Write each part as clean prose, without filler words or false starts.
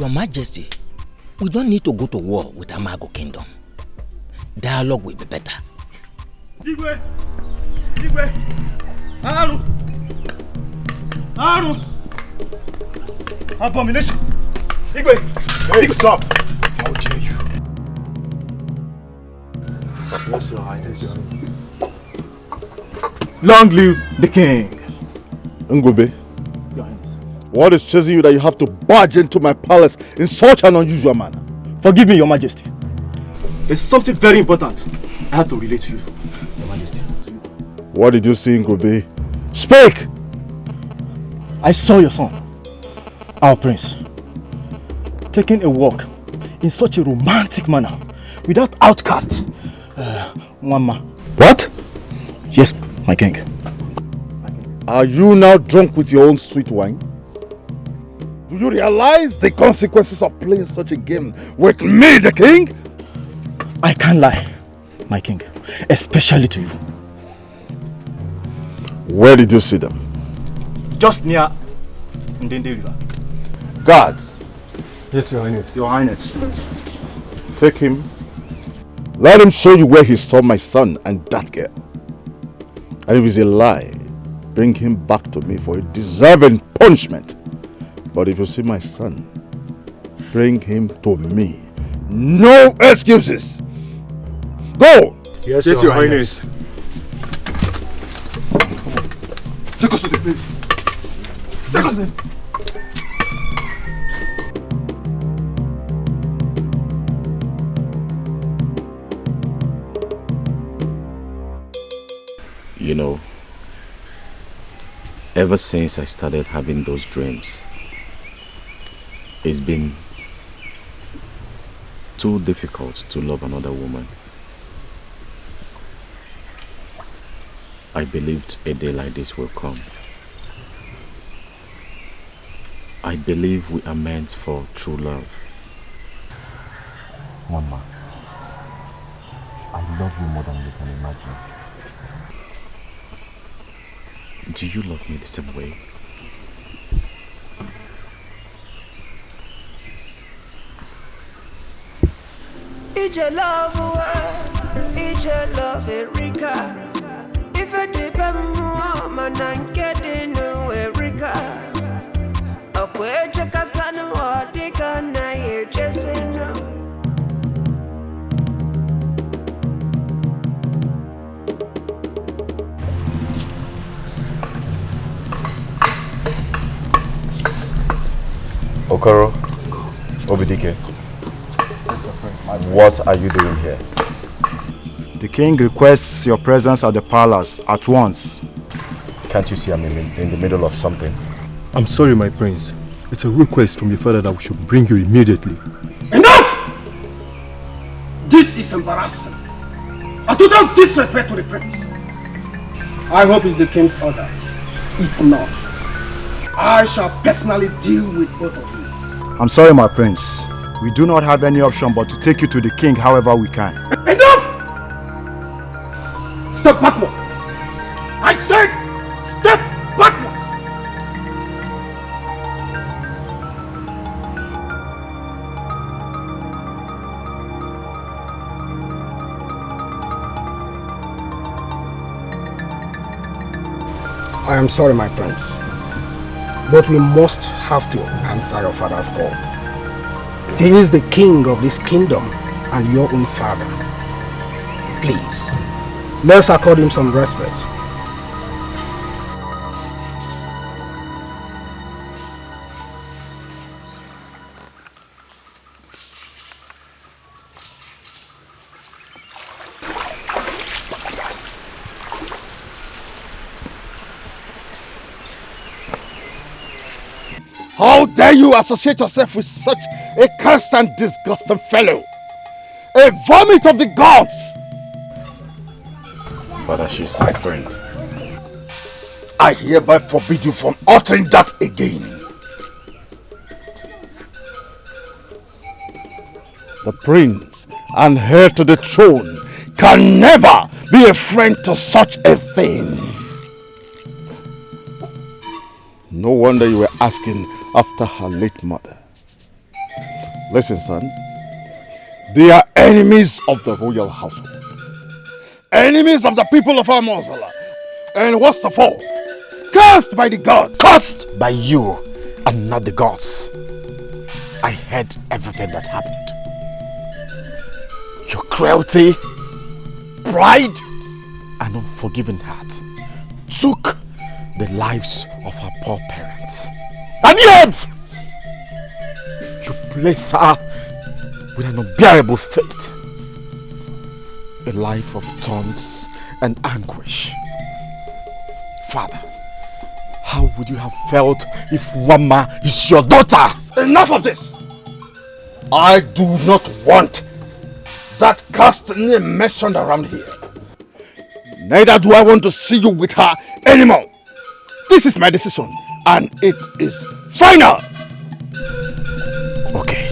Your Majesty, we don't need to go to war with Amago Kingdom. Dialogue will be better. Igwe! Aru! Abomination! Igwe! Hey, stop! How dare you? Yes, Your Highness. Long live the king! Ngobe, Your Highness. what is chasing you that you have to barge into my palace in such an unusual manner? Forgive me, Your Majesty. There's something very important I have to relate to you, Your Majesty. What did you see, Ngobe? Speak! I saw your son, our prince, taking a walk in such a romantic manner without outcast. Mama. What? Yes, my king. Are you now drunk with your own sweet wine? Do you realize the consequences of playing such a game with me, the king? I can't lie, my king, especially to you. Where did you see them? Just near Ndende River. Guards, Yes, Your Highness. Your Highness. take him. Let him show you where he saw my son and that girl. And if it's a lie, bring him back to me for a deserving punishment. But if you see my son, bring him to me. No excuses. Go! Yes, Your Highness. Take us to the place. Take us there. You know, ever since I started having those dreams, it's been too difficult to love another woman. I believed a day like this will come. I believe we are meant for true love. Mama, I love you more than you can imagine. Do you love me the same way? It's your love, it's your love, Erika. If I did man, I'm getting Erika. A queer check a can of what they can, I just say no. Okoro, Dikeh, what are you doing here? The king requests your presence at the palace at once. Can't you see I'm in the middle of something? I'm sorry, my prince. It's a request from your father that we should bring you immediately. Enough! This is embarrassing. A total disrespect to the prince. I hope it's the king's order. If not, I shall personally deal with both of you. I'm sorry, my prince. We do not have any option but to take you to the king however we can. Enough! Step backward! I said, step backward! I am sorry, my prince, but we must have to answer your father's call. He is the king of this kingdom and your own father. Please, let's accord him some respect. How dare you associate yourself with such a cursed and disgusting fellow? A vomit of the gods! Father, she's my friend. I hereby forbid you from uttering that again. The prince and heir to the throne can never be a friend to such a thing. No wonder you were asking after her late mother. Listen, son. They are enemies of the royal household. Enemies of the people of our Mosala. And what's the fall? Cursed by the gods. Cursed by you and not the gods. I heard everything that happened. Your cruelty, pride, and unforgiving heart took the lives of our poor parents. And yet, you placed her with an unbearable fate. A life of taunts and anguish. Father, how would you have felt if Wama is your daughter? Enough of this! I do not want that cursed name mentioned around here. Neither do I want to see you with her anymore. This is my decision, and it is final. Okay.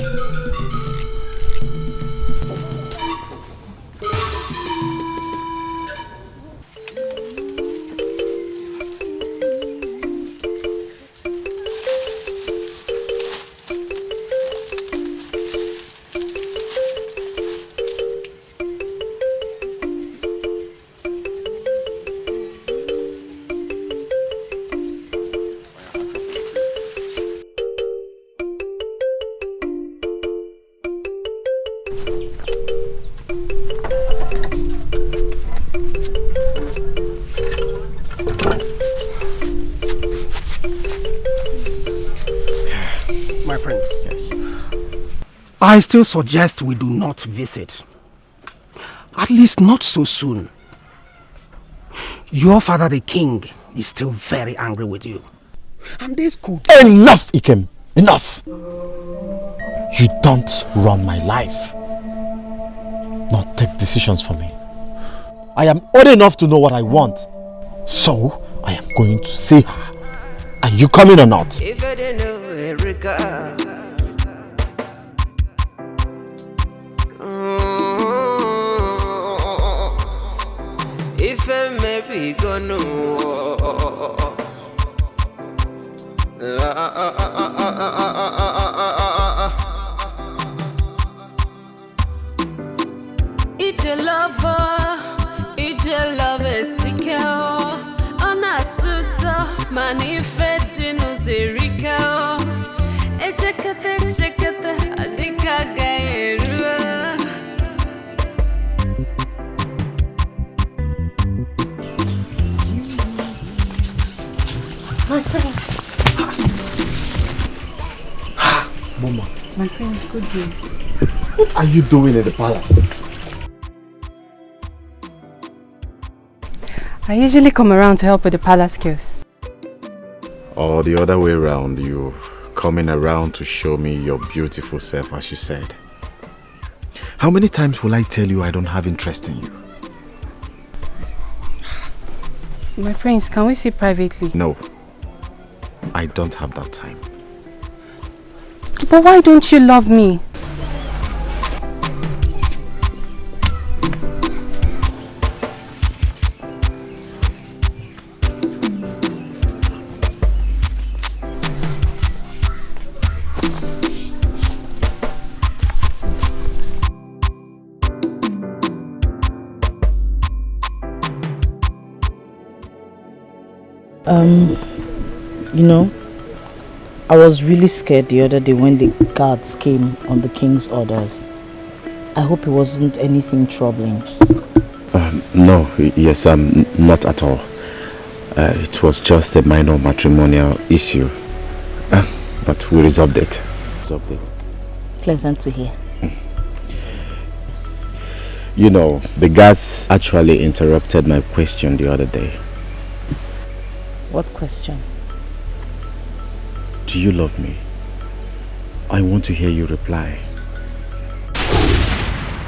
I still suggest we do not visit. At least not so soon. Your father, the king, is still very angry with you. And this could... Enough, Ikem! Enough! You don't run my life. Not take decisions for me. I am old enough to know what I want. So, I am going to see her. Are you coming or not? If I didn't know Erica. If I may be gonna it's your lover, secure. On a susa, manifesting us Erika. Echekate, adika gairua. My prince. Mama. My prince, good day. What are you doing in the palace? I usually come around to help with the palace queues. Or the other way around, you coming around to show me your beautiful self, as you said. How many times will I tell you I don't have interest in you? My prince, can we see privately? No. I don't have that time. But why don't you love me? You know, I was really scared the other day when the guards came on the king's orders. I hope it wasn't anything troubling. No, yes, not at all. It was just a minor matrimonial issue. But we resolved it. Pleasant to hear. You know, the guards actually interrupted my question the other day. What question? Do you love me? I want to hear you reply.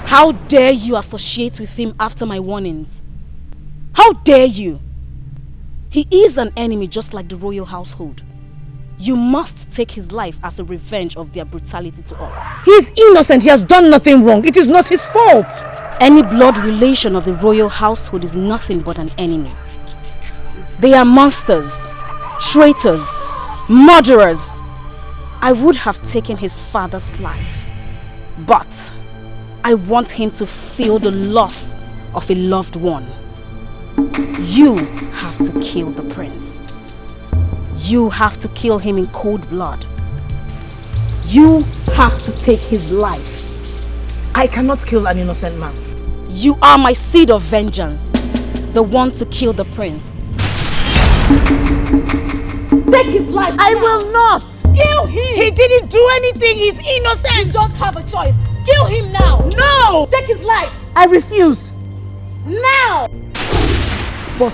How dare you associate with him after my warnings? How dare you? He is an enemy just like the royal household. You must take his life as a revenge of their brutality to us. He is innocent. He has done nothing wrong. It is not his fault. Any blood relation of the royal household is nothing but an enemy. They are monsters, traitors, murderers. I would have taken his father's life But I want him to feel the loss of a loved one. You have to kill the prince. You have to kill him in cold blood. You have to take his life. I cannot kill an innocent man. You are my seed of vengeance. The one to kill the prince. Take his life. I will not. Kill him. He didn't do anything. He's innocent. You don't have a choice. Kill him now. No. Take his life. I refuse. Now. But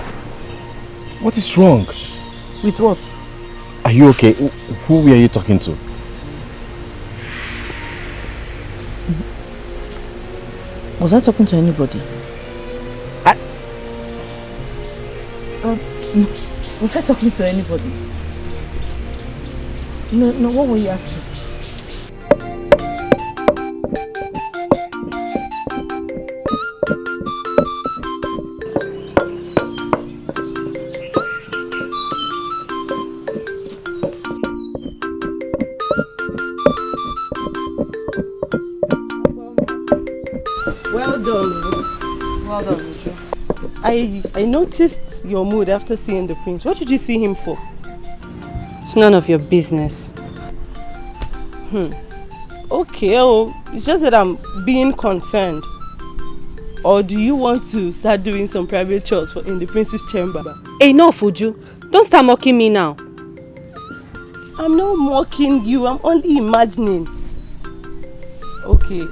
what is wrong? With what? Are you okay? Who were you talking to? Was I talking to anybody? No. Was I talking to anybody? No, what were you asking? Well done, Uju. I noticed your mood after seeing the prince. What did you see him for? It's none of your business. Okay, it's just that I'm being concerned. Or do you want to start doing some private chores in the prince's chamber? Enough, Uju. Don't start mocking me now. I'm not mocking you. I'm only imagining. Okay.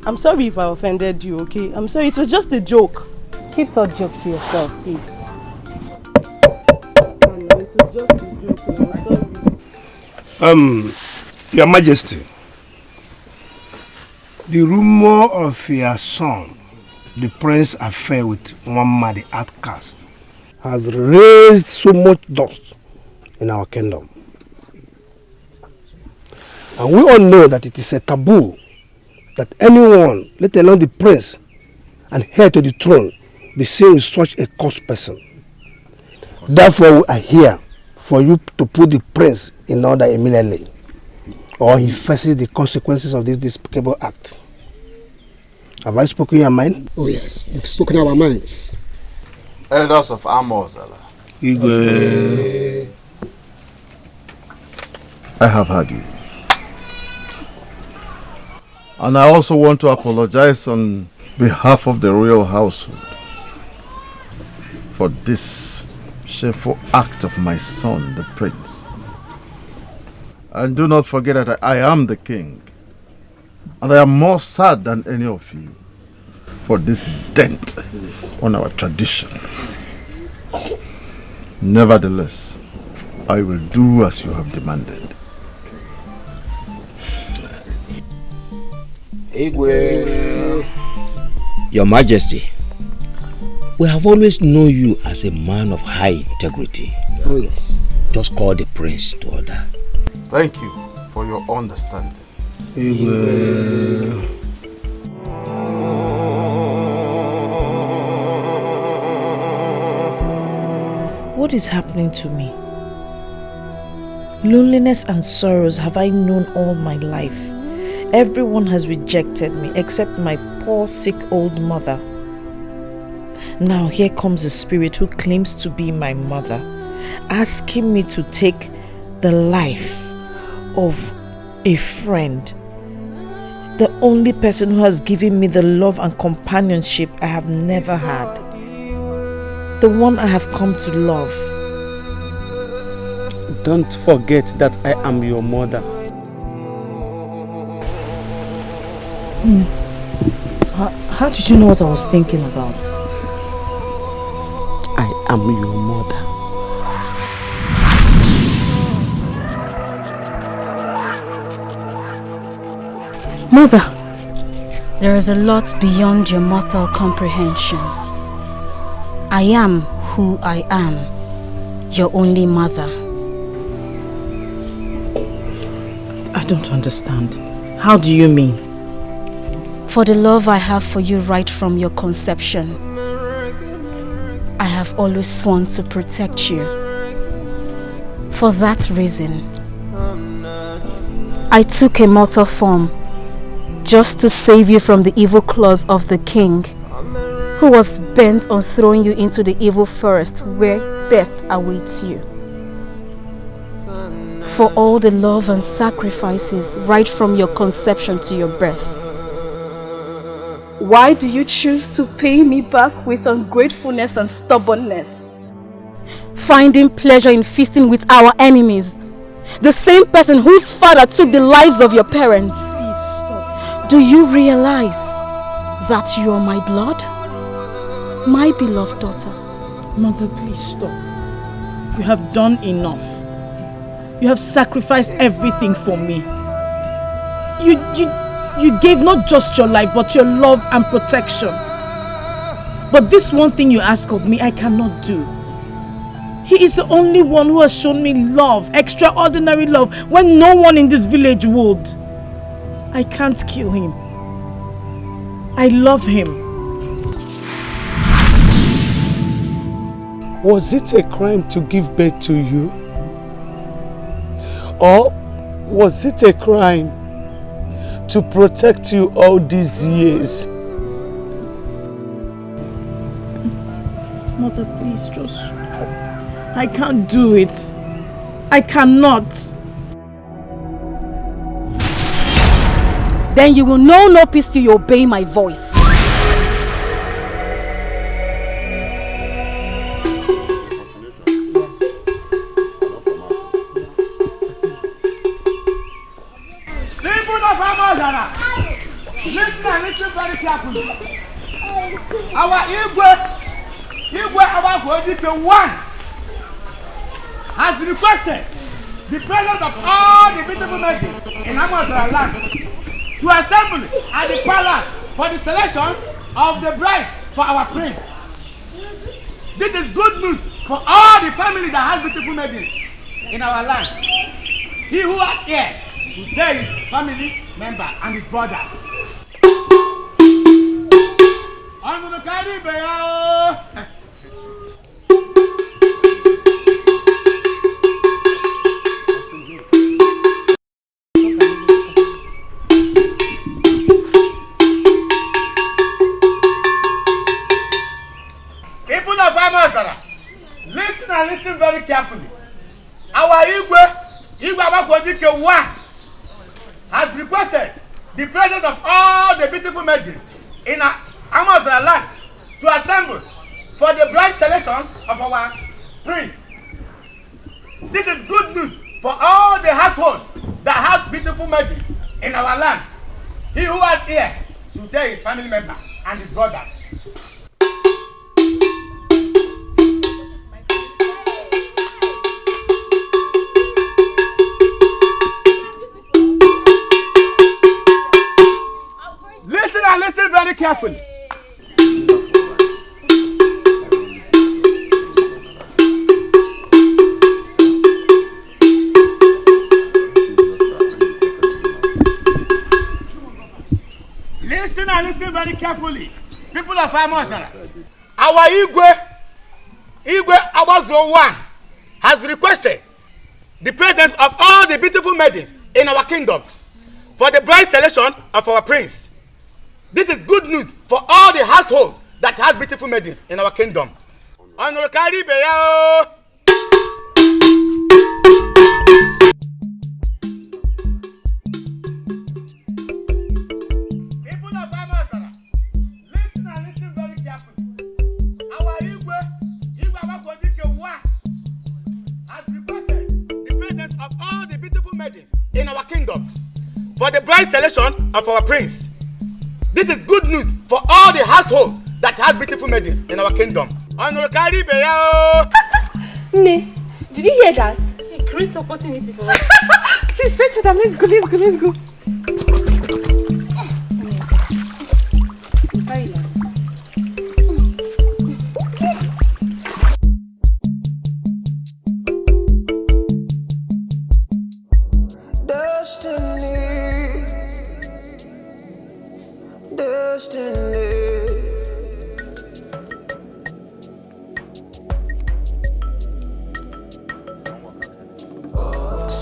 I'm sorry if I offended you, okay? I'm sorry, it was just a joke. Keep such jokes to yourself, please. It was just a joke, I'm sorry. Your Majesty, the rumor of your son, the prince's affair with Mama the outcast, has raised so much dust in our kingdom. And we all know that it is a taboo that anyone, let alone the prince and heir to the throne, be seen with such a cursed person. Therefore, we are here for you to put the prince in order immediately, or he faces the consequences of this despicable act. Have I spoken your mind? Oh yes, you've spoken our minds. Elders of Amozala. Igwe. I have heard you. And I also want to apologize on behalf of the royal household for this shameful act of my son, the prince. And do not forget that I am the king. And I am more sad than any of you for this dent on our tradition. Nevertheless, I will do as you have demanded. Your Majesty, we have always known you as a man of high integrity. Oh yes. Just call the prince to order. Thank you for your understanding. What is happening to me? Loneliness and sorrows have I known all my life. Everyone has rejected me except my poor sick old mother. Now here comes a spirit who claims to be my mother, asking me to take the life of a friend, the only person who has given me the love and companionship I have never had, the one I have come to love. Don't forget that I am your mother. How did you know what I was thinking about? I am your mother. Mother! There is a lot beyond your mortal comprehension. I am who I am, your only mother. I don't understand. How do you mean? For the love I have for you right from your conception, I have always sworn to protect you. For that reason, I took a mortal form just to save you from the evil claws of the king, who was bent on throwing you into the evil forest where death awaits you. For all the love and sacrifices right from your conception to your birth. Why do you choose to pay me back with ungratefulness and stubbornness? Finding pleasure in feasting with our enemies, the same person whose father took the lives of your parents. Do you realize that you are my blood? My beloved daughter. Mother, please stop. You have done enough. You have sacrificed everything for me. You gave not just your life, but your love and protection. But this one thing you ask of me, I cannot do. He is the only one who has shown me love, extraordinary love, when no one in this village would. I can't kill him. I love him. Was it a crime to give birth to you? Or was it a crime to protect you all these years? Mother, please just stop. I can't do it. I cannot. Then you will know no peace till you obey my voice. Listen and listen very carefully. Our Igwe Abagodi one has requested the presence of all the beautiful ladies in Amazon land to assemble at the palace for the selection of the bride for our prince. This is good news for all the family that has beautiful ladies in our land. He who has here should tell his family member and his brothers. I'm gonna carry bear. People of Amazara, listen and listen very carefully. Our Igwe Abagodi one has requested the presence of all the beautiful maidens in Amazon land to assemble for the bride selection of our prince. This is good news for all the household that has beautiful maidens in our land. He who has here should tell his family member and his brothers. Listen and listen very carefully. Listen and listen very carefully. People of Amazara. Our Igwe Abazo one has requested the presence of all the beautiful maidens in our kingdom for the bride selection of our prince. This is good news for all the household that has beautiful maidens in our kingdom. People of Amazara, listen and listen very carefully. Our Igwe Abagodi one has requested the presence of all the beautiful maidens in our kingdom for the bride selection of our prince. This is good news for all the household that has beautiful maidens in our kingdom. Ne, did you hear that? A great opportunity for us. Please fetch them. Let's go.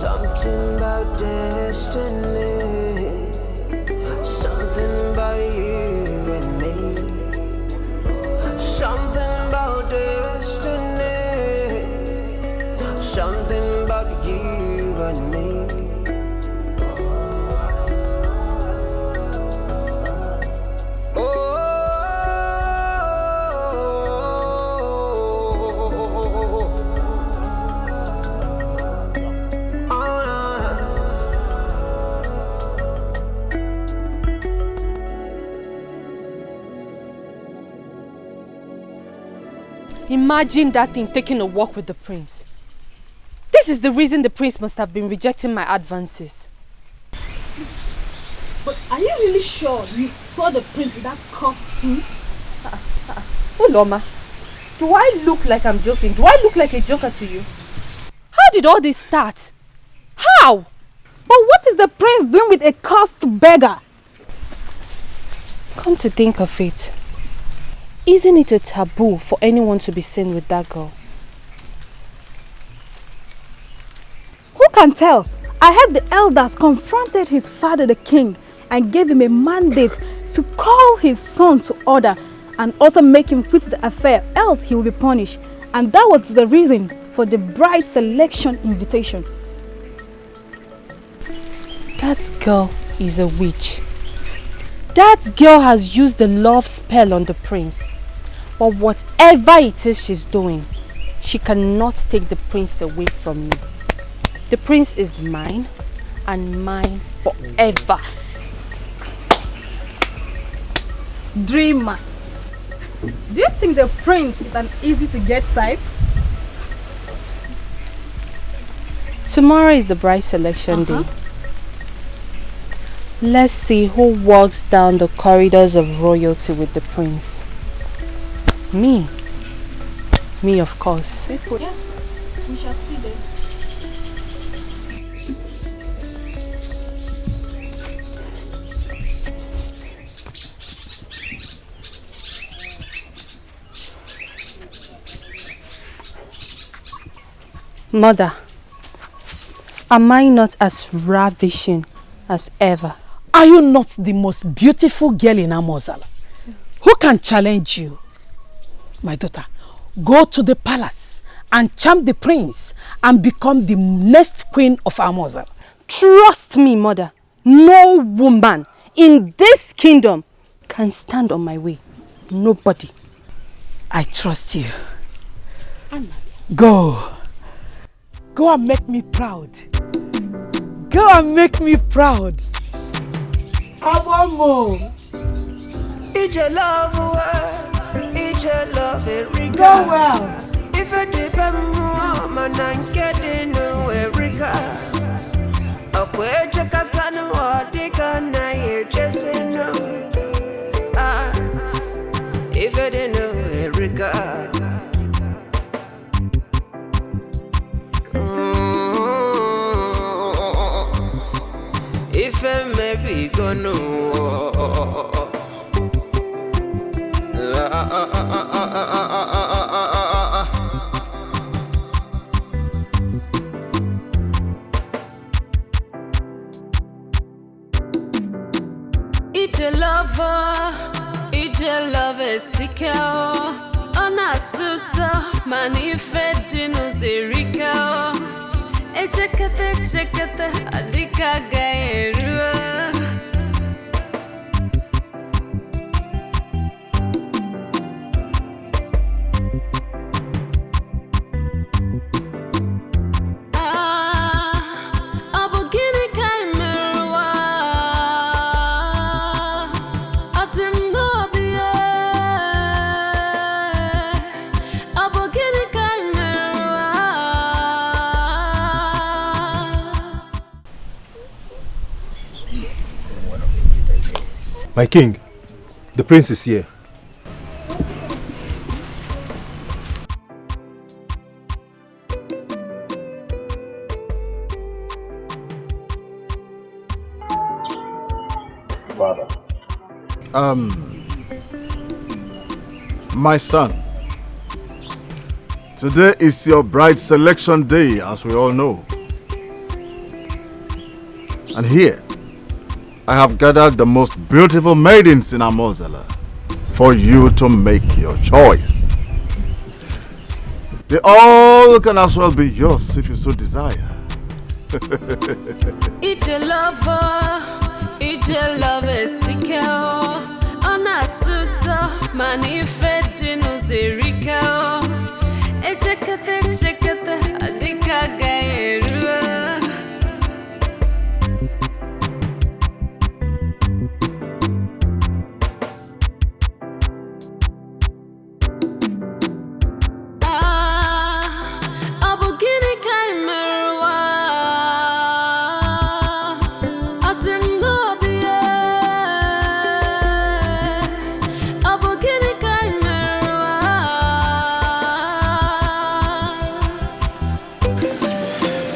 Something about destiny. Something on me. Imagine that thing taking a walk with the prince. This is the reason the prince must have been rejecting my advances. But are you really sure you saw the prince with that cursed thing? Oh, Loma, do I look like I'm joking? Do I look like a joker to you? How did all this start? How? But what is the prince doing with a cursed beggar? Come to think of it, isn't it a taboo for anyone to be seen with that girl? Who can tell? I heard the elders confronted his father, the king, and gave him a mandate to call his son to order and also make him quit the affair, else he will be punished. And that was the reason for the bride selection invitation. That girl is a witch. That girl has used the love spell on the prince. But whatever it is she's doing, she cannot take the prince away from me. The prince is mine and mine forever. Dreamer, do you think the prince is an easy to get type? Tomorrow is the bride selection day. Let's see who walks down the corridors of royalty with the prince. Me. Me, of course. This way. Yeah, we shall see them. Mother, am I not as ravishing as ever? Are you not the most beautiful girl in Amozala? Who can challenge you? My daughter, go to the palace and charm the prince and become the next queen of Amozala. Trust me, mother. No woman in this kingdom can stand on my way. Nobody. I trust you. Go. Go and make me proud. Go and make me proud. Abamo. It's your love, it's your love, Erika. Go well. If I dip man, I'm getting Erika. A quaja catano, or Dikeh, I just know. If I didn't know Erika. If I may be gonna It's your lover, Sikao. Ona susa, manifestino Zerika. Chekate, Dikeh gairua. My king, the prince is here. Father. My son, today is your bride selection day, as we all know. And here, I have gathered the most beautiful maidens in Amozala for you to make your choice. They all can as well be yours if you so desire. Ije love sikao. Ona suso manifestino zerikao. Echekete adika gaerua.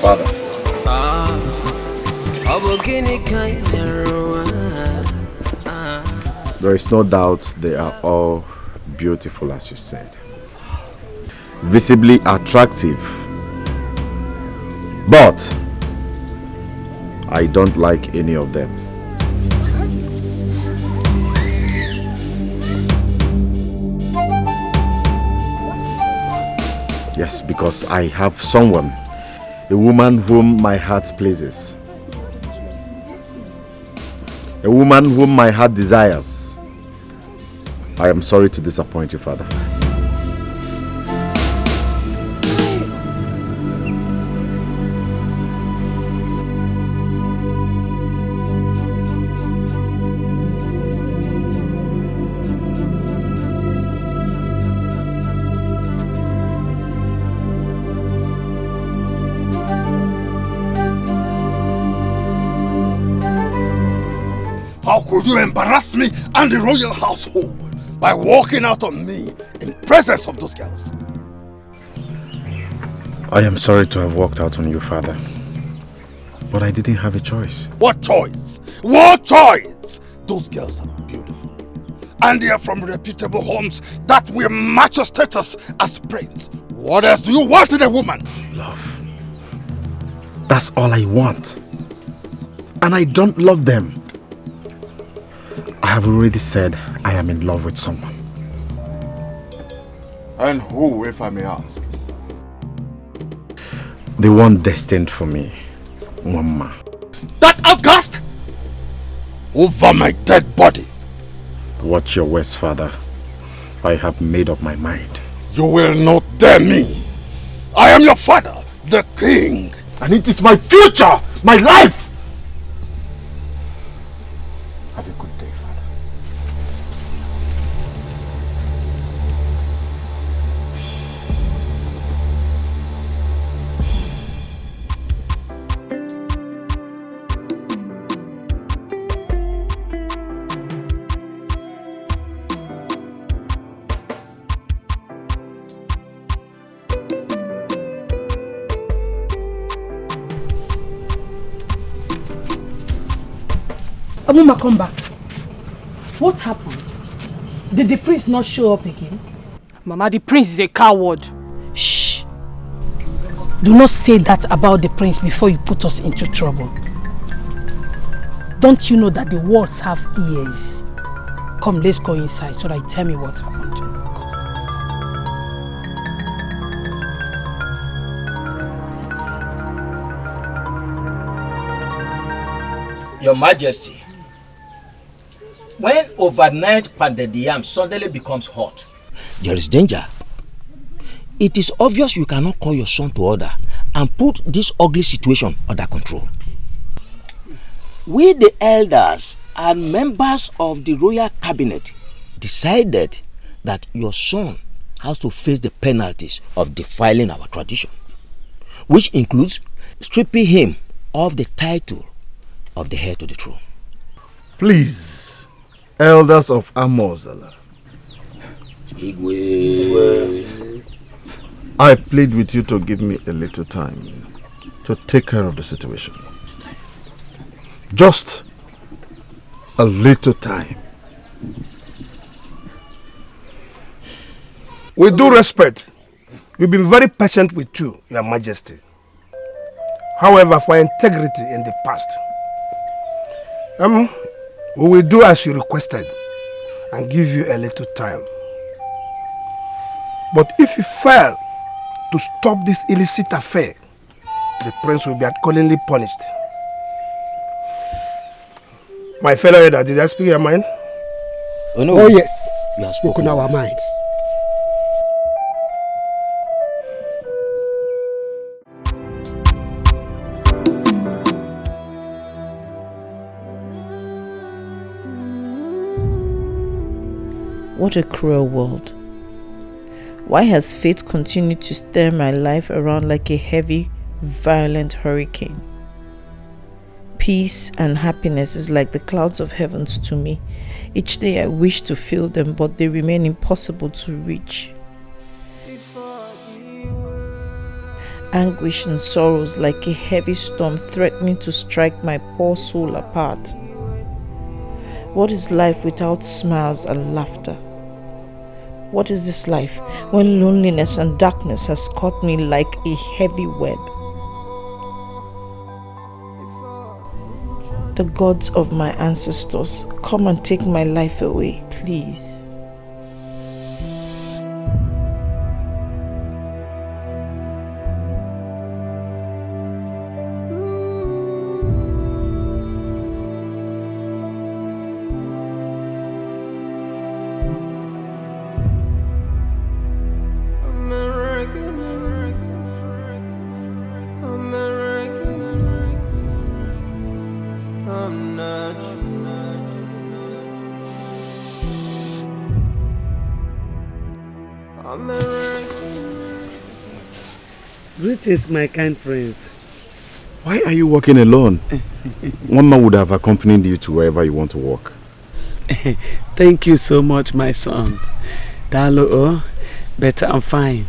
Father. There is no doubt they are all beautiful, as you said. Visibly attractive. But I don't like any of them. Yes, because I have someone, a woman whom my heart pleases. A woman whom my heart desires. I am sorry to disappoint you, Father. How could you embarrass me and the royal household by walking out on me in presence of those girls? I am sorry to have walked out on you, Father. But I didn't have a choice. What choice? What choice? Those girls are beautiful. And they are from reputable homes that will match your status as prince. What else do you want in a woman? Love. That's all I want. And I don't love them. I have already said I am in love with someone. And who, if I may ask? The one destined for me, Mama. That outcast? Over my dead body. Watch your words, Father. I have made up my mind. You will not dare me. I am your father, the king. And it is my future, my life. Have a good day, Father. Abuma, come back. What happened? Did the prince not show up again? Mama, the prince is a coward. Shh. Do not say that about the prince before you put us into trouble. Don't you know that the words have ears? Come, let's go inside so that you tell me what happened. Your Majesty, when overnight pounded yam suddenly becomes hot, there is danger. It is obvious you cannot call your son to order and put this ugly situation under control. We, the elders and members of the royal cabinet, decided that your son has to face the penalties of defiling our tradition, which includes stripping him of the title of the heir to the throne. Please, elders of Amozala, I plead with you to give me a little time to take care of the situation. Just a little time. With due respect, we've been very patient with you, Your Majesty. However, for integrity in the past, we will do as you requested and give you a little time. But if you fail to stop this illicit affair, the prince will be accordingly punished. My fellow elder, did I speak your mind? Oh, no. Oh yes, we have spoken our minds. What a cruel world. Why has fate continued to stir my life around like a heavy, violent hurricane? Peace and happiness is like the clouds of heavens to me. Each day I wish to feel them, but they remain impossible to reach. Anguish and sorrows like a heavy storm threatening to strike my poor soul apart. What is life without smiles and laughter? What is this life when loneliness and darkness has caught me like a heavy web? The gods of my ancestors, come and take my life away, please. Greetings, my kind friends. Why are you walking alone? One man would have accompanied you to wherever you want to walk. Thank you so much, my son. Dalo, but I'm fine.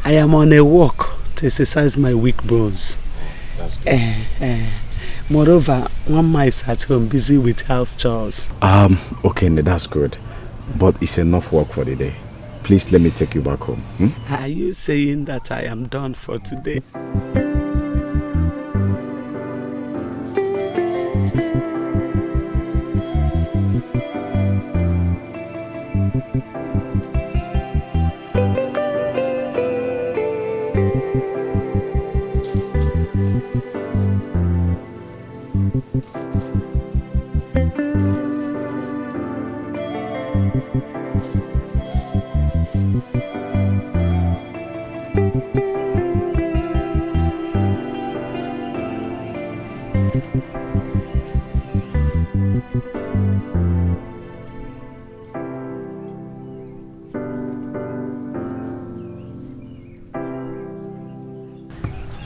I am on a walk to exercise my weak bones. That's good. Moreover, one man is at home busy with house chores. Okay, that's good. But it's enough work for the day. Please let me take you back home. Are you saying that I am done for today?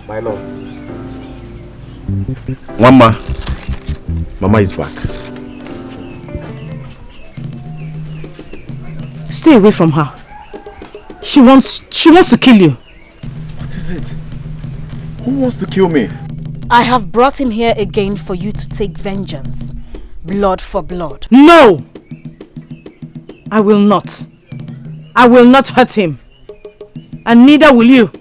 My love. Mama is back. Stay away from her. She wants to kill you. What is it? Who wants to kill me? I have brought him here again for you to take vengeance. Blood for blood. No! I will not. I will not hurt him. And neither will you.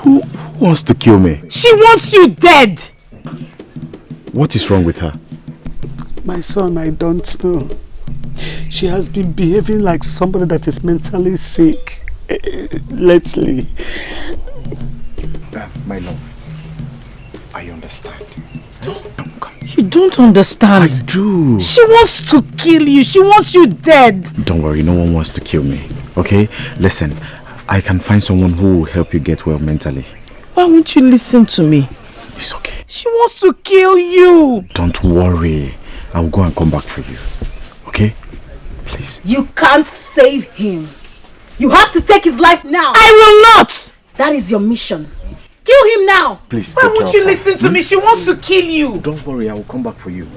Who wants to kill me? She wants you dead! What is wrong with her? My son, I don't know. She has been behaving like somebody that is mentally sick lately. My love, I understand. Come. You don't understand. I do. She wants to kill you. She wants you dead. Don't worry, no one wants to kill me. Okay? Listen, I can find someone who will help you get well mentally. Why won't you listen to me? It's okay. She wants to kill you. Don't worry. I'll go and come back for you. Okay? Please. You can't save him. You have to take his life now. I will not. That is your mission. Kill him now. Please. Why won't you listen to me? She wants to kill you. Don't worry, I will come back for you.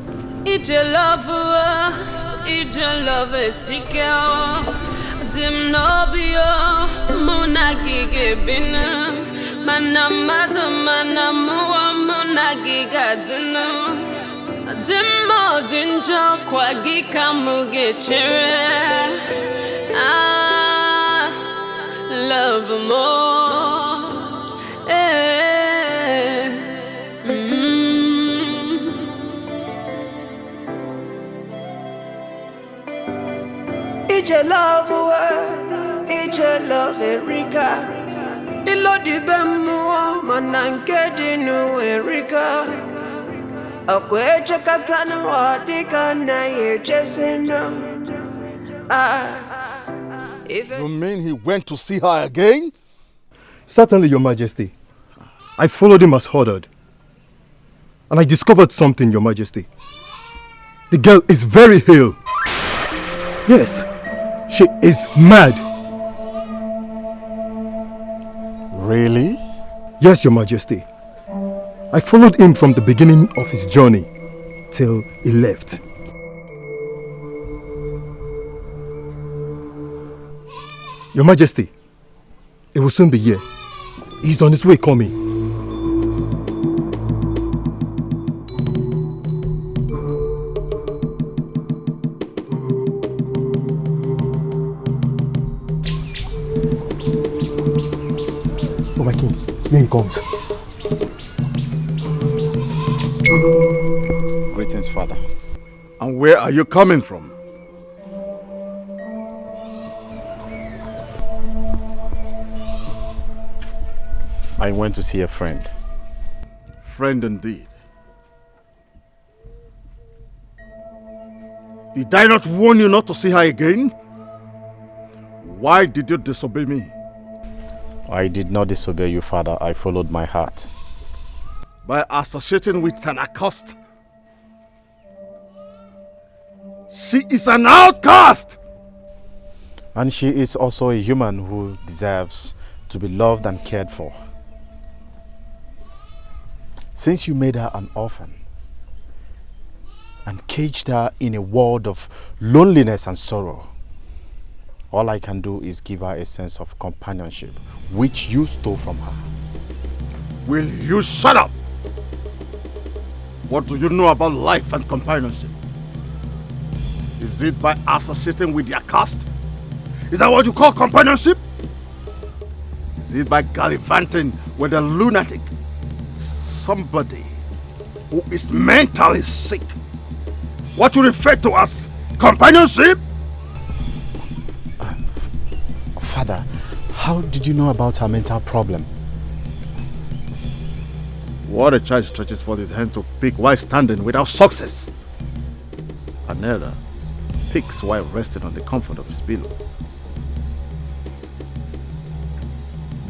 It's your love, secure. Dim nobio, munagige bina. Manamata manamuwa munagiga dino. Dimmo dinjo kwa gika muge chere. Love more. It's your love, Erika. Ilo di bemu manankedi nu erika. Akweche katana wadika na yechesino. You mean he went to see her again? Certainly, Your Majesty. I followed him as ordered. And I discovered something, Your Majesty. The girl is very ill. Yes, she is mad. Really? Yes, Your Majesty. I followed him from the beginning of his journey till he left. Your Majesty, he will soon be here. He's on his way coming. Oh my king, here he comes. Greetings, Father. And where are you coming from? I went to see a friend. Friend indeed. Did I not warn you not to see her again? Why did you disobey me? I did not disobey you, Father. I followed my heart. By associating with an accursed. She is an outcast! And she is also a human who deserves to be loved and cared for. Since you made her an orphan and caged her in a world of loneliness and sorrow, all I can do is give her a sense of companionship, which you stole from her. Will you shut up? What do you know about life and companionship? Is it by associating with the accursed? Is that what you call companionship? Is it by gallivanting with a lunatic? Somebody who is mentally sick? What you refer to as companionship? Father, how did you know about her mental problem? What a child stretches forth his hand to pick while standing without success. An elder picks while resting on the comfort of his pillow.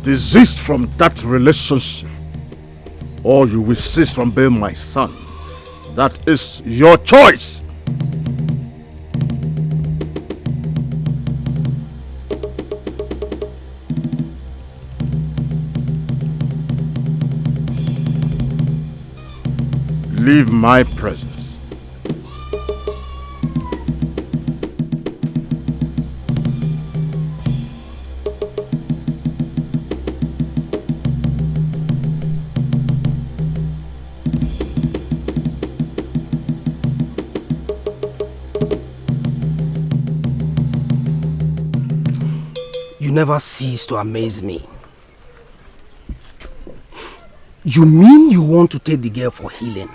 Desist from that relationship, or you will cease from being my son. That is your choice. Leave my presence. You never cease to amaze me. You mean you want to take the girl for healing?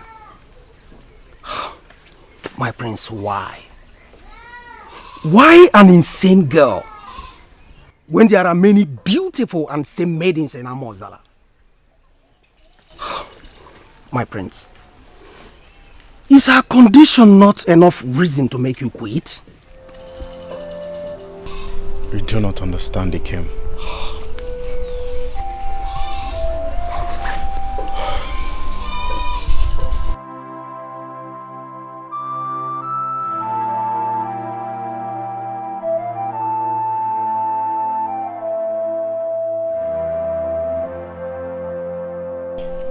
My prince, why? Why an insane girl when there are many beautiful and same maidens in Amozala? My prince, is her condition not enough reason to make you quit? You do not understand, Dikeh.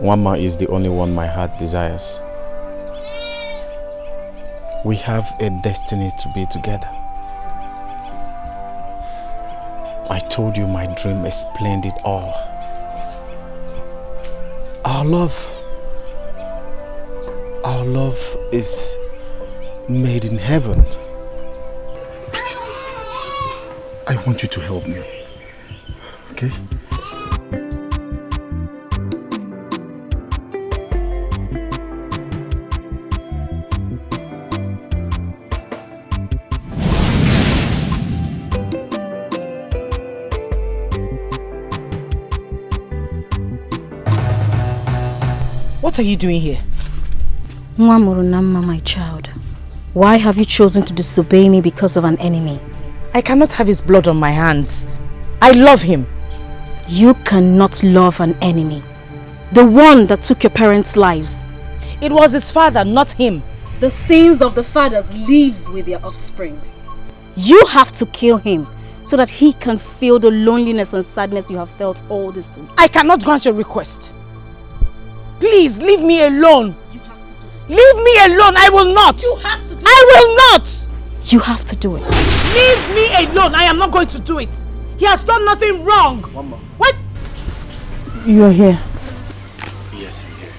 Wama is the only one my heart desires. We have a destiny to be together. I told you my dream explained it all. Our love is made in heaven. Please, I want you to help me, okay? What are you doing here? Nwamurunamma, my child, why have you chosen to disobey me because of an enemy? I cannot have his blood on my hands. I love him. You cannot love an enemy. The one that took your parents' lives. It was his father, not him. The sins of the fathers lives with their offsprings. You have to kill him so that he can feel the loneliness and sadness you have felt all this week. I cannot grant your request. Please, leave me alone. You have to do it. Leave me alone. I will not. You have to do it. I will not. You have to do it. Leave me alone. I am not going to do it. He has done nothing wrong. Mama. What? You're here. Yes, I'm here.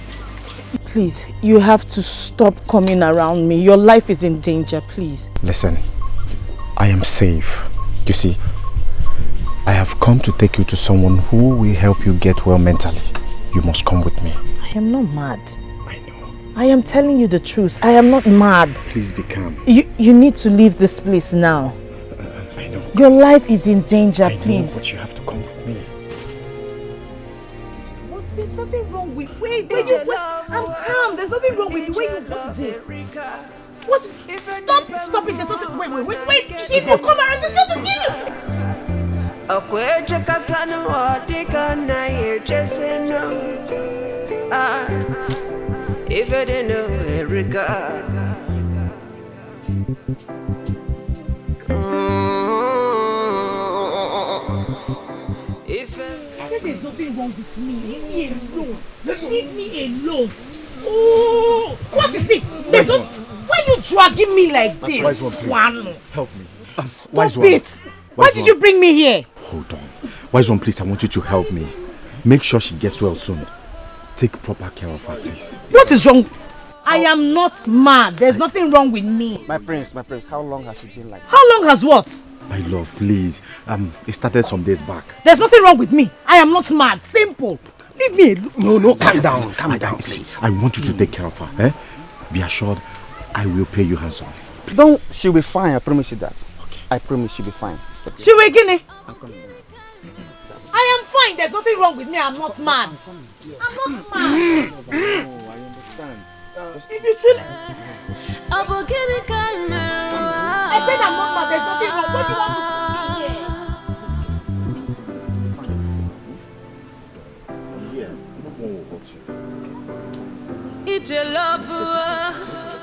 Please, you have to stop coming around me. Your life is in danger, please. Listen, I am safe. You see, I have come to take you to someone who will help you get well mentally. You must come with me. I am not mad. I know. I am telling you the truth. I am not mad. Please be calm. You need to leave this place now. I know. Your life is in danger, please. I know, but you have to come with me. What? There's nothing wrong with... Wait. I'm calm. There's nothing wrong with the way you put this. What? Stop it. There's nothing... Wait. If you come around, there's nothing in If I didn't know Erica, I said there's nothing wrong with me. Leave me alone. Leave me alone. Oh, what is it? There's no... Why are you dragging me like this? Wise one, please. Help me. Stop it. Why did you bring me here? Hold on. Wise one, please, I want you to help me. Make sure she gets well soon. Take proper care of her, please. What is wrong? I am not mad. There's nothing wrong with me. My prince, how long has it been like? How long has what? My love, please. It started some days back. There's nothing wrong with me. I am not mad. Simple. Leave me alone. No, calm down, please. I want you to take care of her, eh? Be assured, I will pay you handsomely. Don't, she'll be fine, I promise you that. Okay. I promise she'll be fine. Okay. She will guinea. I am fine. There's nothing wrong with me. I'm not mad. I'm not mad. I understand. If you truly... I said I'm not mad. There's nothing wrong. What do you want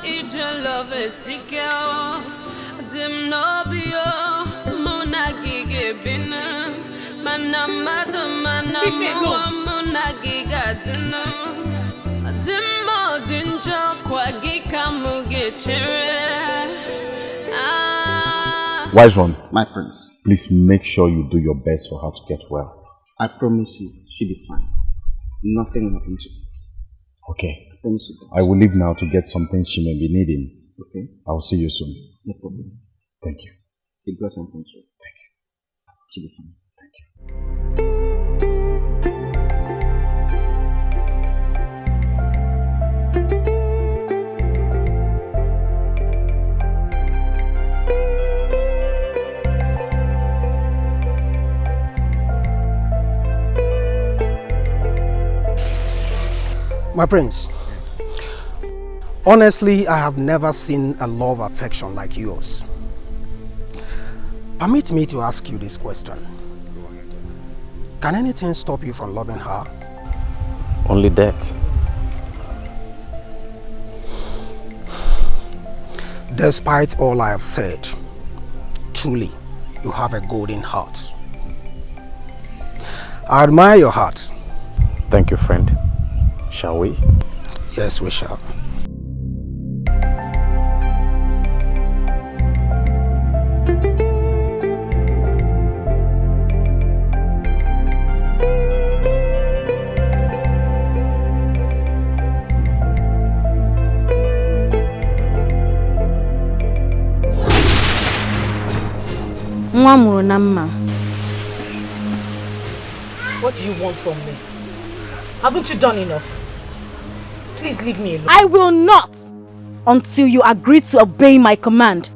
It's your love is secure. Dim no bio, munagige bina. Manamata manama munagiga dina. Dimmo dinjo kwagika muge chere. Wise one. My prince. Please make sure you do your best for her to get well. I promise you, she'll be fine. Nothing will happen to her. Okay. I promise you. I will leave now to get some things she may be needing. Okay. I will see you soon. No problem. Thank you. It goes on control. Thank you. She'll be fine. Thank you. My prince, yes. Honestly, I have never seen a love affection like yours. Permit me to ask you this question. Can anything stop you from loving her? Only death. Despite all I have said, truly, you have a golden heart. I admire your heart. Thank you, friend. Shall we? Yes, we shall. What do you want from me? Haven't you done enough? Please leave me alone. I will not until you agree to obey my command.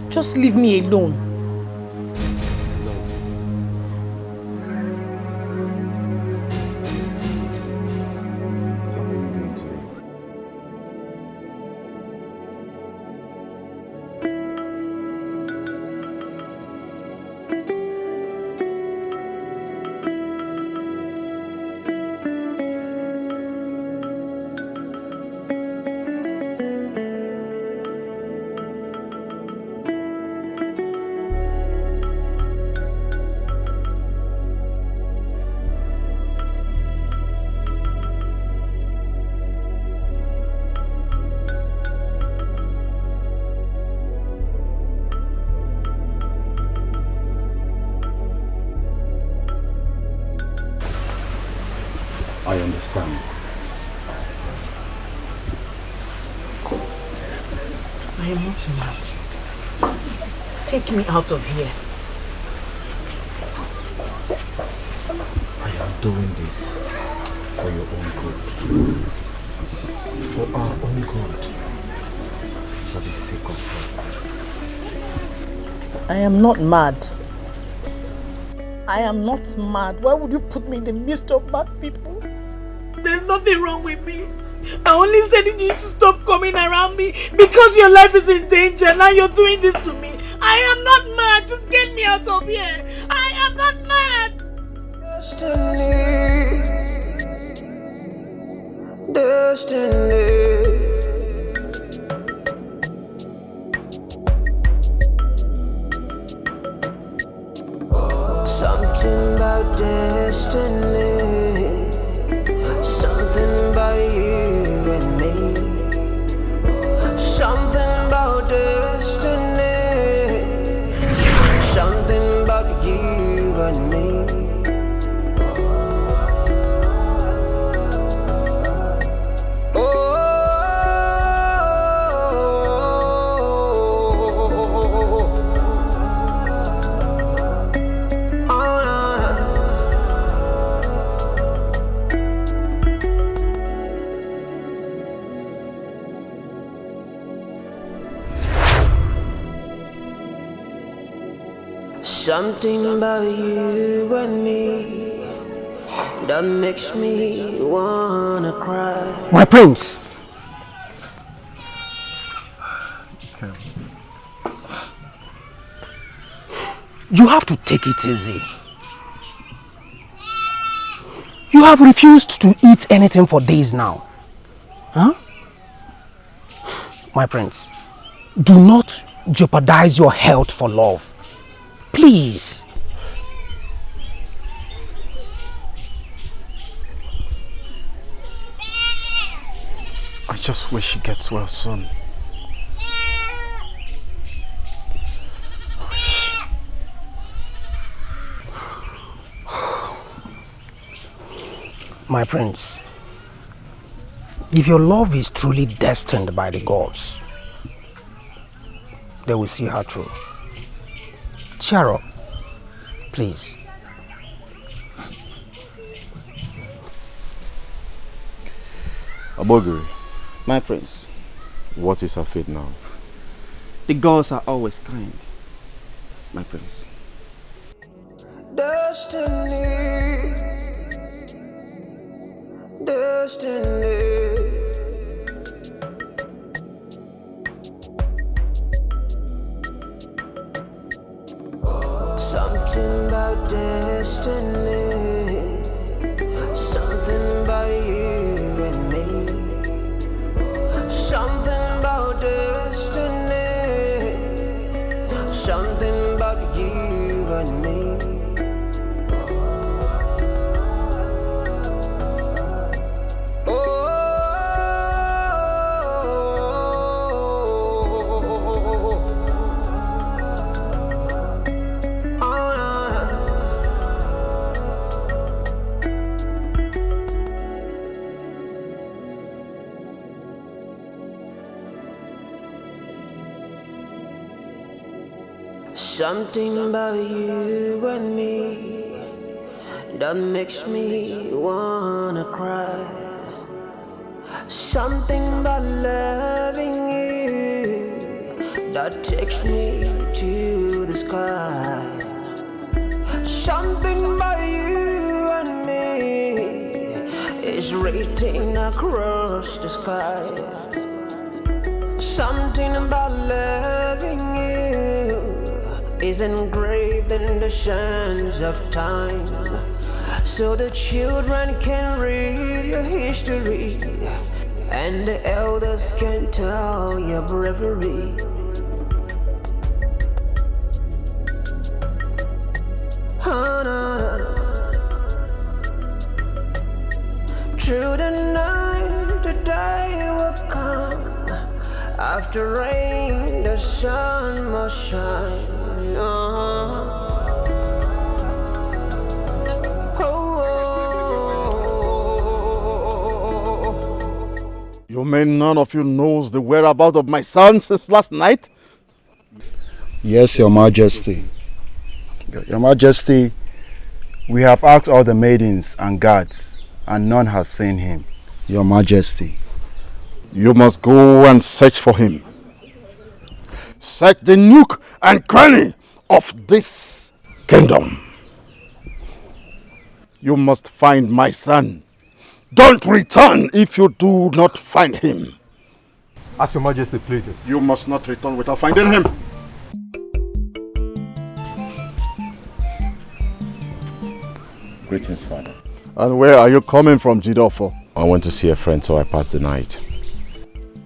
Just leave me alone. I understand. I am not mad. Take me out of here. I am doing this for your own good. For our own good. For the sake of God. Please. I am not mad. I am not mad. Why would you put me in the midst of bad people? There's nothing wrong with me. I only said you to stop coming around me because your life is in danger. Now you're doing this to me. I am not mad. Just get me out of here. I am not mad. Destiny. Something about destiny. Something about you and me. Something about destiny. Something about you and me. Something about you and me that makes me wanna cry. My prince. You have to take it easy. You have refused to eat anything for days now. Huh? My prince, do not jeopardize your health for love. Please. I just wish she gets well soon. My prince, if your love is truly destined by the gods, they will see her through. Cheer up, please. Abogiri. My prince. What is her fate now? The gods are always kind, my prince. Destiny. Destiny. Something about destiny. Something about you and me. Something about destiny. Something about you and me. Something about you and me that makes me wanna cry. Something about loving you that takes me to the sky. Something about you and me is written across the sky. Something about loving you is engraved in the sands of time, so the children can read your history and the elders can tell your bravery. Oh, no, no. Through the night the day will come. After rain the sun must shine. You mean none of you knows the whereabouts of my son since last night? Yes, Your Majesty. Your Majesty, we have asked all the maidens and guards, and none has seen him. Your Majesty. You must go and search for him. Search the nook and cranny of this kingdom. You must find my son. Don't return if you do not find him. As Your Majesty pleases. You must not return without finding him. Greetings, Father. And where are you coming from, Jidofo? I went to see a friend, so I passed the night.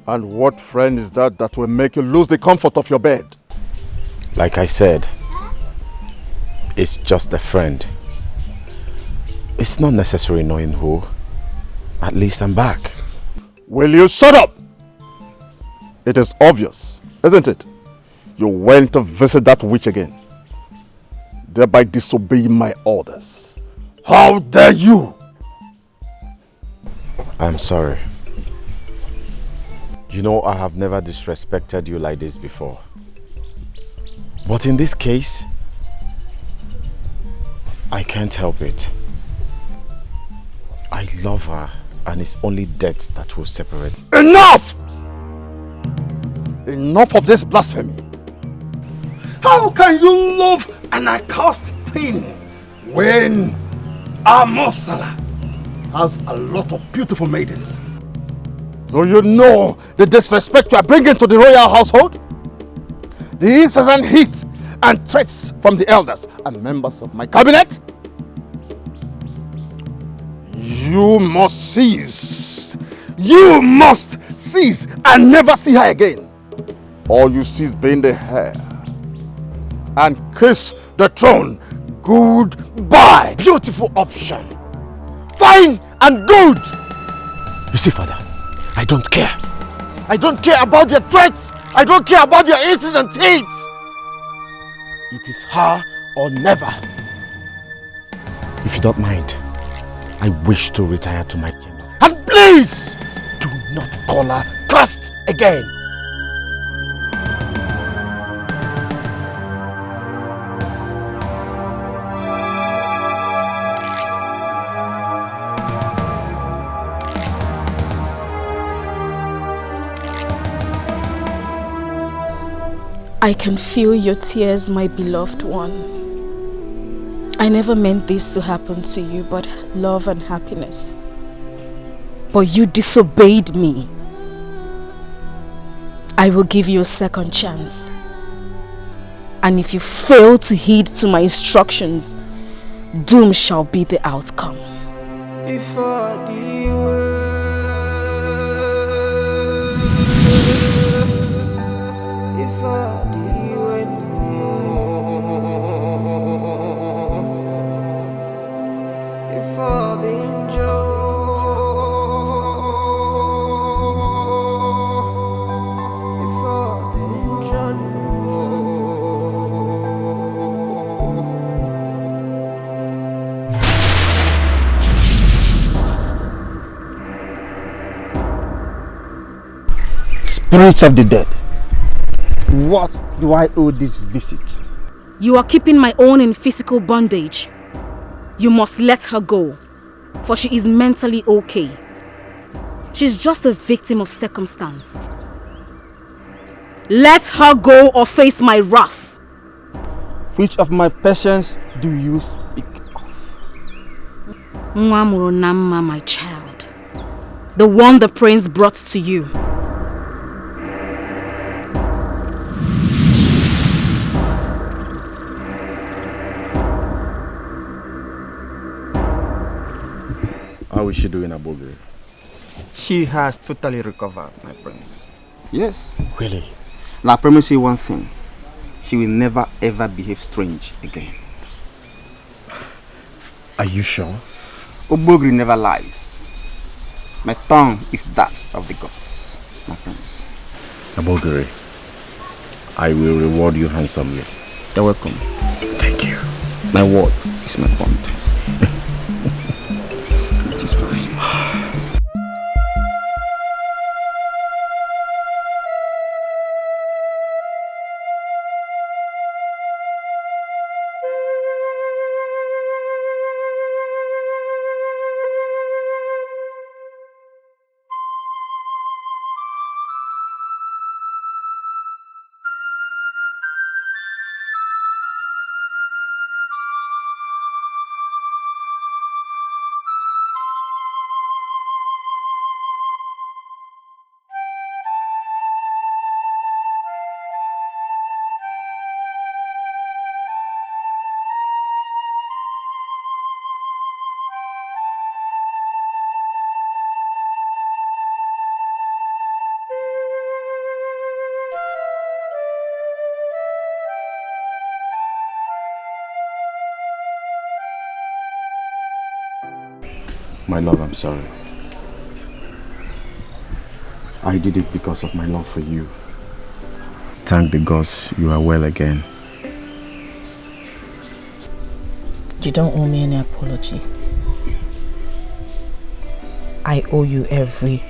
And what friend is that will make you lose the comfort of your bed? Like I said, it's just a friend. It's not necessary knowing who. At least I'm back. Will you shut up? It is obvious, isn't it? You went to visit that witch again, thereby disobeying my orders. How dare you? I'm sorry. You know, I have never disrespected you like this before. But in this case, I can't help it. I love her, and it's only death that will separate. Enough! Enough of this blasphemy. How can you love an accursed thing when Amosala has a lot of beautiful maidens? Do you know the disrespect you are bringing to the royal household? The incessant heat and threats from the elders and members of my cabinet? You must cease. You must cease and never see her again. All you see is bend the hair and kiss the throne. Goodbye. Beautiful option. Fine and good. You see, Father, I don't care. I don't care about their threats. I don't care about their incessant hate. It is her or never. If you don't mind, I wish to retire to my chamber. And please, do not call her cursed again. I can feel your tears, my beloved one. I never meant this to happen to you, but love and happiness. But you disobeyed me. I will give you a second chance. And if you fail to heed to my instructions, doom shall be the outcome. If I do Spirits of the dead, what do I owe this visit? You are keeping my own in physical bondage. You must let her go, for she is mentally okay. She's just a victim of circumstance. Let her go or face my wrath. Which of my patients do you speak of? Nwamuro Namma, my child. The one the prince brought to you. How is she doing, Abogre? She has totally recovered, my prince. Yes. Really? Now I promise you one thing. She will never ever behave strange again. Are you sure? Obogri never lies. My tongue is that of the gods, my prince. Abogre, I will reward you handsomely. You're welcome. Thank you. My word is my bond. It is fine. My love, I'm sorry. I did it because of my love for you. Thank the gods you are well again. You don't owe me any apology. I owe you every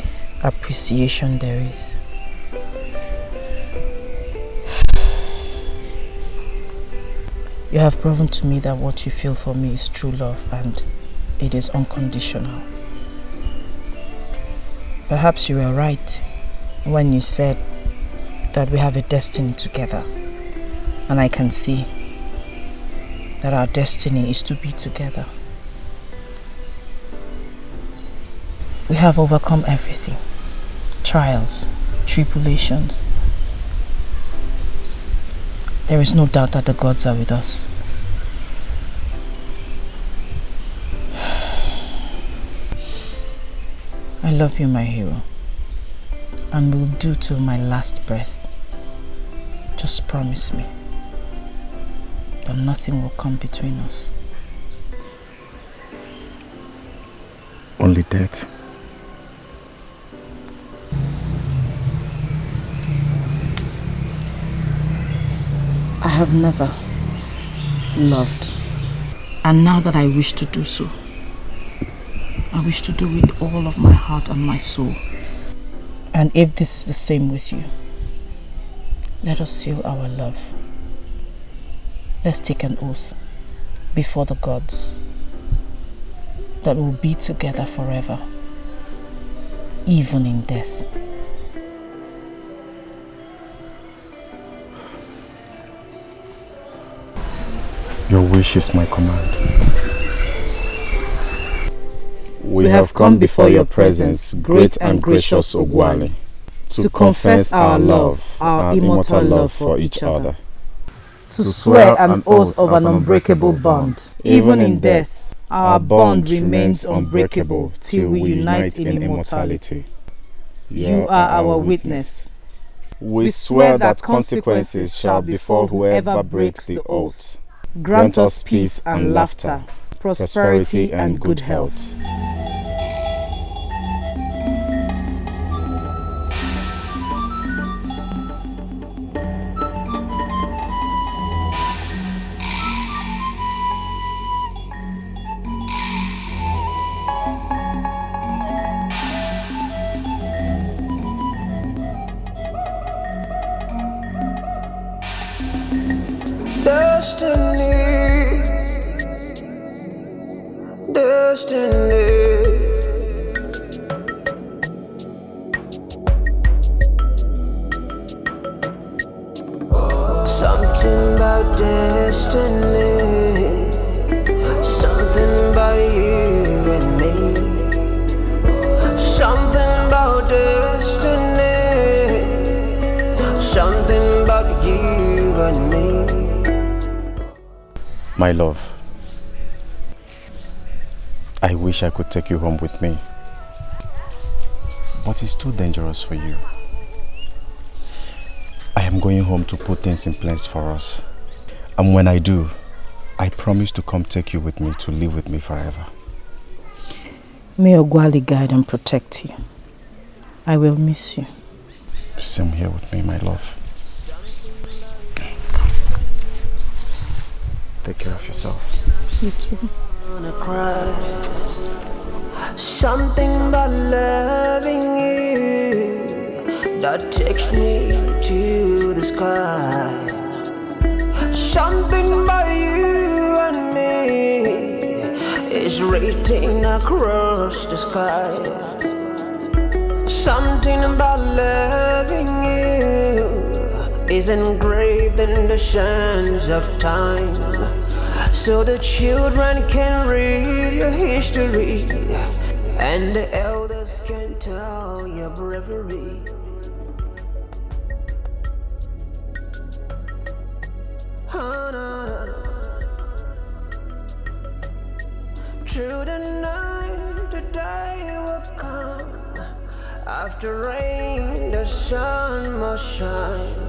appreciation there is. You have proven to me that what you feel for me is true love and it is unconditional. Perhaps you were right when you said that we have a destiny together, and I can see that our destiny is to be together. We have overcome everything, trials, tribulations. There is no doubt that the gods are with us. I love you, my hero, and will do till my last breath. Just promise me that nothing will come between us. Only death. I have never loved, and now that I wish to do so, I wish to do it all of my heart and my soul. And if this is the same with you, let us seal our love. Let's take an oath before the gods that we'll be together forever, even in death. Your wish is my command. We have come before your presence, great and gracious Ogwali, to confess our love, our immortal love for each other. To swear an oath of an unbreakable bond. Even in death, our bond remains unbreakable till we unite in immortality. You are our witness. We swear that consequences shall befall whoever breaks the oath. Grant us peace and laughter, prosperity and good health. Something about destiny, something about you and me, something about destiny, something about you and me. My love, I wish I could take you home with me, but it's too dangerous for you. I am going home to put things in place for us. And when I do, I promise to come take you with me to live with me forever. May Ogwali guide and protect you. I will miss you. Same here with me, my love. Take care of yourself. You too. Something about loving you that takes me to the sky. Something about you and me is written across the sky. Something about loving you is engraved in the sands of time, so the children can read your history and the elders can tell your bravery. Through the night, the day will come. After rain, the sun must shine.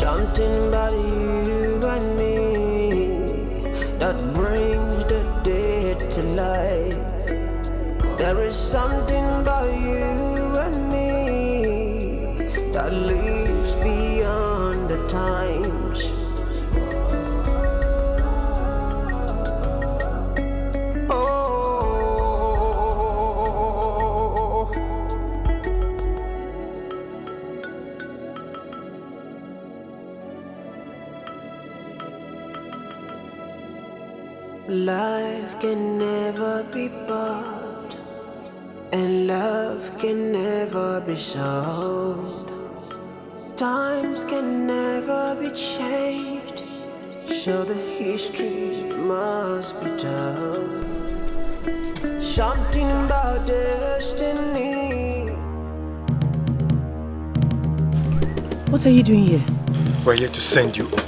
Something about you and me that brings the dead to life. There is something about you and me that lives beyond the times. Life can never be bought, and love can never be sold. Times can never be changed, so the history must be told. Something about destiny. What are you doing here? We're here to send you home.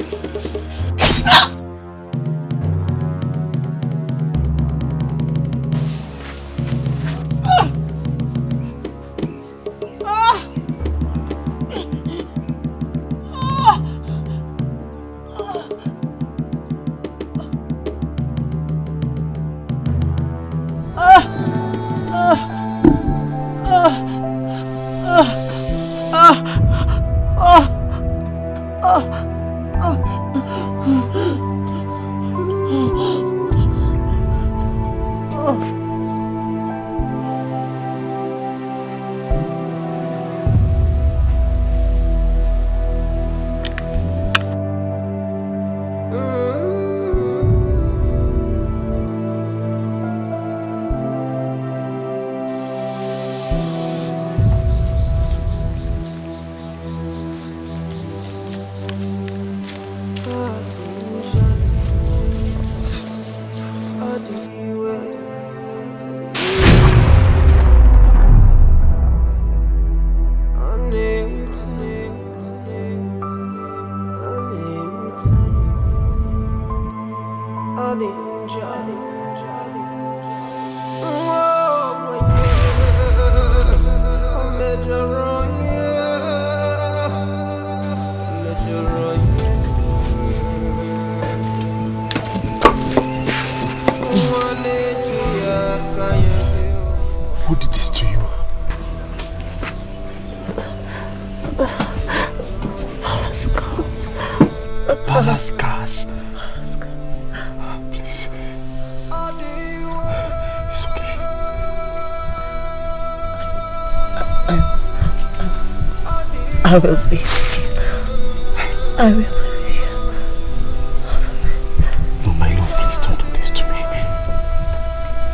Who did this to you? Palace cars. Palace cars. Please. It's okay. I will be with you. I will be with you. No, my love, please don't do this to me.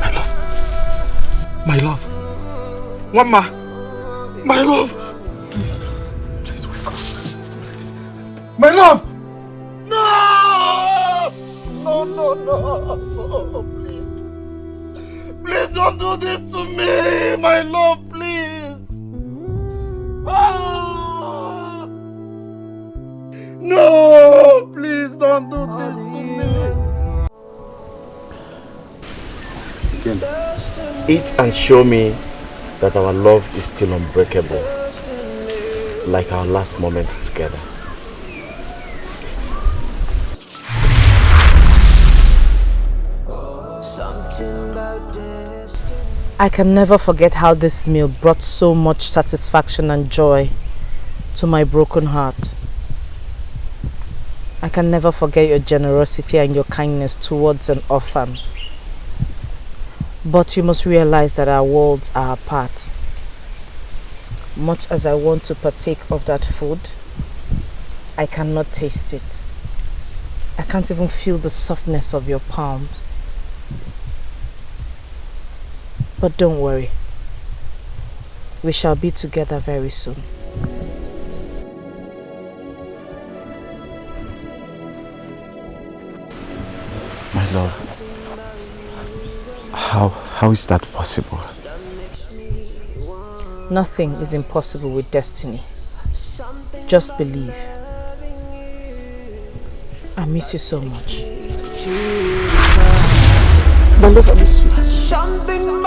My love. My love. Mama. My love. Please. Please wake up. Please. My love. No! No, no, no. No, please. Please don't do this to me. My love, please. Ah! No, please don't do this to me. Eat and show me that our love is still unbreakable, like our last moment together. I can never forget how this meal brought so much satisfaction and joy to my broken heart. I can never forget your generosity and your kindness towards an orphan. But you must realize that our worlds are apart. Much as I want to partake of that food, I cannot taste it. I can't even feel the softness of your palms. But don't worry. We shall be together very soon. My love, how is that possible? Nothing is impossible with destiny. Just believe. I miss you so much. My love, I miss you. Something